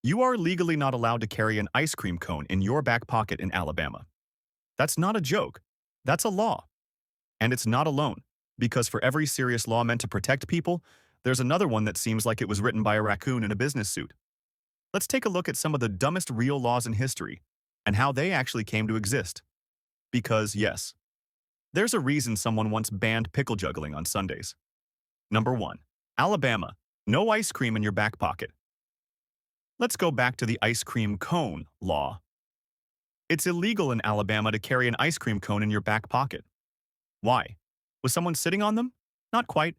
You are legally not allowed to carry an ice cream cone in your back pocket in Alabama. That's not a joke. That's a law. And it's not alone, because for every serious law meant to protect people, there's another one that seems like it was written by a raccoon in a business suit. Let's take a look at some of the dumbest real laws in history and how they actually came to exist. Because, yes, there's a reason someone once banned pickle juggling on Sundays. Number 1. Alabama. No ice cream in your back pocket. Let's go back to the ice cream cone law. It's illegal in Alabama to carry an ice cream cone in your back pocket. Why? Was someone sitting on them? Not quite.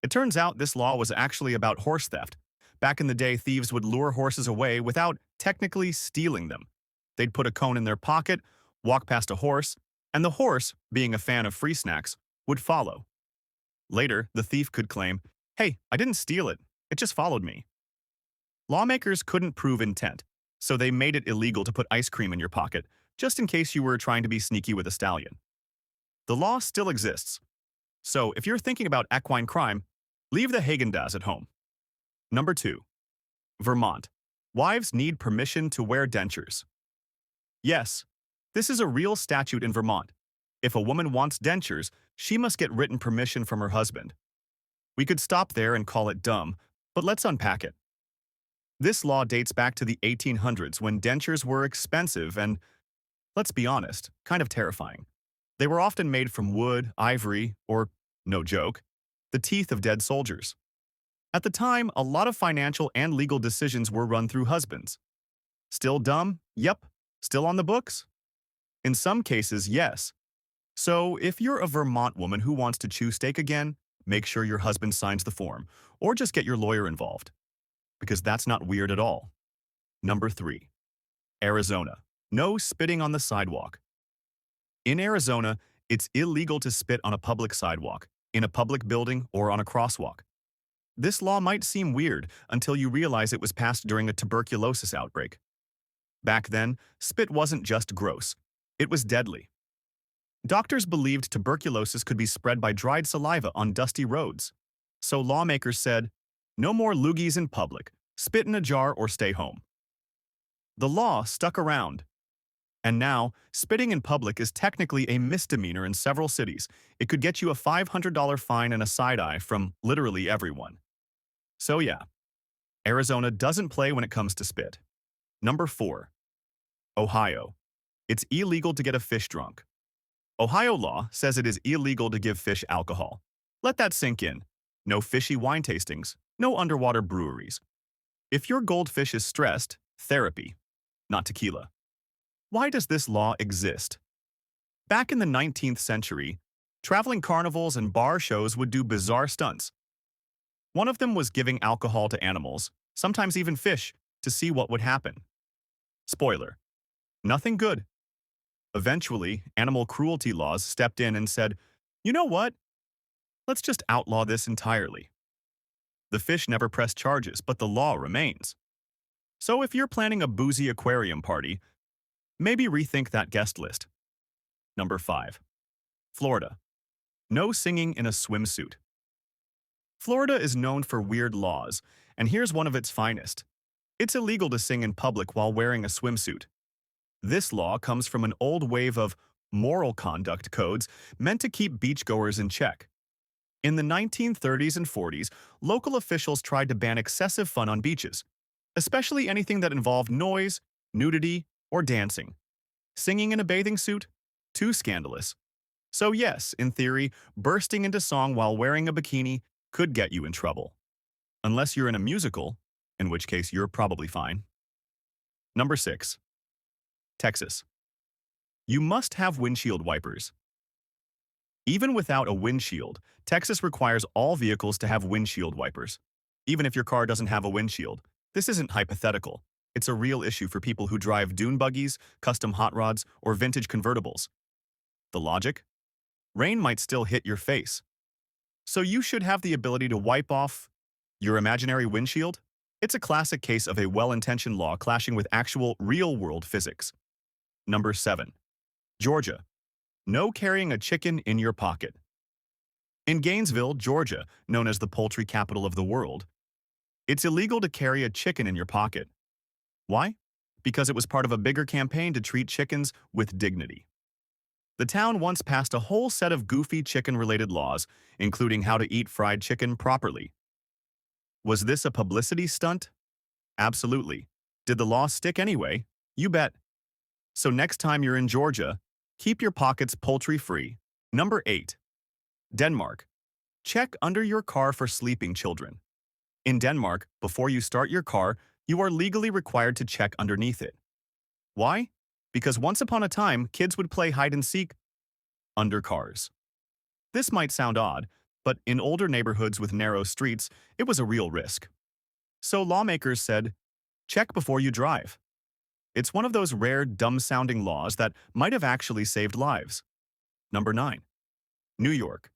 It turns out this law was actually about horse theft. Back in the day, thieves would lure horses away without technically stealing them. They'd put a cone in their pocket, walk past a horse, and the horse, being a fan of free snacks, would follow. Later, the thief could claim, "Hey, I didn't steal it. It just followed me." Lawmakers couldn't prove intent, so they made it illegal to put ice cream in your pocket, just in case you were trying to be sneaky with a stallion. The law still exists, so if you're thinking about equine crime, leave the Haagen-Dazs at home. Number 2. Vermont. Wives need permission to wear dentures. Yes, this is a real statute in Vermont. If a woman wants dentures, she must get written permission from her husband. We could stop there and call it dumb, but let's unpack it. This law dates back to the 1800s when dentures were expensive and, let's be honest, kind of terrifying. They were often made from wood, ivory, or, no joke, the teeth of dead soldiers. At the time, a lot of financial and legal decisions were run through husbands. Still dumb? Yep. Still on the books? In some cases, yes. So if you're a Vermont woman who wants to chew steak again, make sure your husband signs the form, or just get your lawyer involved, because that's not weird at all. Number 3. Arizona. No spitting on the sidewalk. In Arizona, it's illegal to spit on a public sidewalk, in a public building, or on a crosswalk. This law might seem weird until you realize it was passed during a tuberculosis outbreak. Back then, spit wasn't just gross, it was deadly. Doctors believed tuberculosis could be spread by dried saliva on dusty roads. So lawmakers said, no more loogies in public, spit in a jar or stay home. The law stuck around. And now, spitting in public is technically a misdemeanor in several cities. It could get you a $500 fine and a side eye from literally everyone. So yeah, Arizona doesn't play when it comes to spit. Number 4. Ohio. It's illegal to get a fish drunk. Ohio law says it is illegal to give fish alcohol. Let that sink in. No fishy wine tastings, no underwater breweries. If your goldfish is stressed, therapy, not tequila. Why does this law exist? Back in the 19th century, traveling carnivals and bar shows would do bizarre stunts. One of them was giving alcohol to animals, sometimes even fish, to see what would happen. Spoiler: nothing good. Eventually, animal cruelty laws stepped in and said, you know what? Let's just outlaw this entirely. The fish never pressed charges, but the law remains. So if you're planning a boozy aquarium party, maybe rethink that guest list. Number 5. Florida. No singing in a swimsuit. Florida is known for weird laws, and here's one of its finest. It's illegal to sing in public while wearing a swimsuit. This law comes from an old wave of moral conduct codes meant to keep beachgoers in check. In the 1930s and 40s, local officials tried to ban excessive fun on beaches, especially anything that involved noise, nudity, or dancing. Singing in a bathing suit? Too scandalous. So yes, in theory, bursting into song while wearing a bikini could get you in trouble. Unless you're in a musical, in which case you're probably fine. Number 6. Texas. You must have windshield wipers. Even without a windshield, Texas requires all vehicles to have windshield wipers. Even if your car doesn't have a windshield, this isn't hypothetical. It's a real issue for people who drive dune buggies, custom hot rods, or vintage convertibles. The logic? Rain might still hit your face. So you should have the ability to wipe off your imaginary windshield? It's a classic case of a well-intentioned law clashing with actual, real-world physics. Number 7. Georgia. No carrying a chicken in your pocket. In Gainesville, Georgia, known as the poultry capital of the world, it's illegal to carry a chicken in your pocket. Why? Because it was part of a bigger campaign to treat chickens with dignity. The town once passed a whole set of goofy chicken-related laws, including how to eat fried chicken properly. Was this a publicity stunt? Absolutely. Did the law stick anyway? You bet. So next time you're in Georgia, keep your pockets poultry-free. Number 8. Denmark. Check under your car for sleeping children. In Denmark, before you start your car, you are legally required to check underneath it. Why? Because once upon a time, kids would play hide-and-seek under cars. This might sound odd, but in older neighborhoods with narrow streets, it was a real risk. So lawmakers said, check before you drive. It's one of those rare, dumb-sounding laws that might have actually saved lives. Number 9. New York.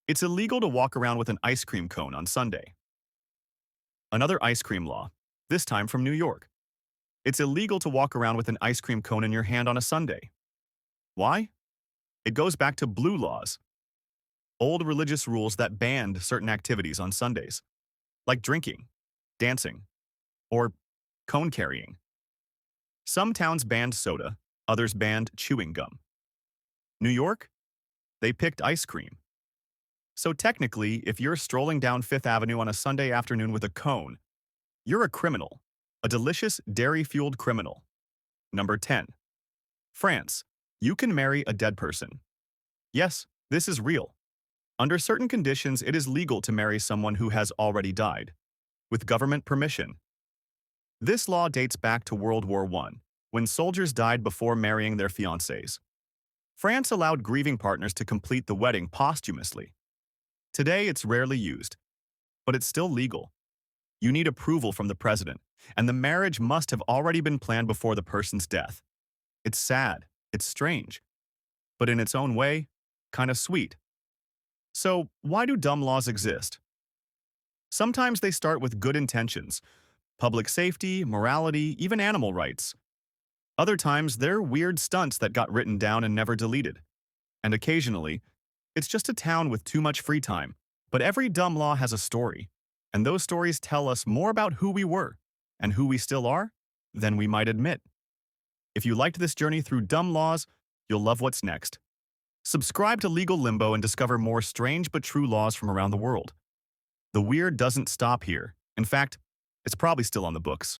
It's illegal to walk around with an ice cream cone on Sunday. Another ice cream law, this time from New York. It's illegal to walk around with an ice cream cone in your hand on a Sunday. Why? It goes back to blue laws, old religious rules that banned certain activities on Sundays, like drinking, dancing, or cone carrying. Some towns banned soda, others banned chewing gum. New York? They picked ice cream. So technically, if you're strolling down Fifth Avenue on a Sunday afternoon with a cone, you're a criminal, a delicious dairy-fueled criminal. Number 10. France. You can marry a dead person. Yes, this is real. Under certain conditions, it is legal to marry someone who has already died, with government permission. This law dates back to World War I, when soldiers died before marrying their fiancés. France allowed grieving partners to complete the wedding posthumously. Today, it's rarely used, but it's still legal. You need approval from the president, and the marriage must have already been planned before the person's death. It's sad, it's strange, but in its own way, kind of sweet. So, why do dumb laws exist? Sometimes they start with good intentions, public safety, morality, even animal rights. Other times, they're weird stunts that got written down and never deleted. And occasionally, it's just a town with too much free time. But every dumb law has a story, and those stories tell us more about who we were and who we still are than we might admit. If you liked this journey through dumb laws, you'll love what's next. Subscribe to Legal Limbo and discover more strange but true laws from around the world. The weird doesn't stop here. In fact, it's probably still on the books.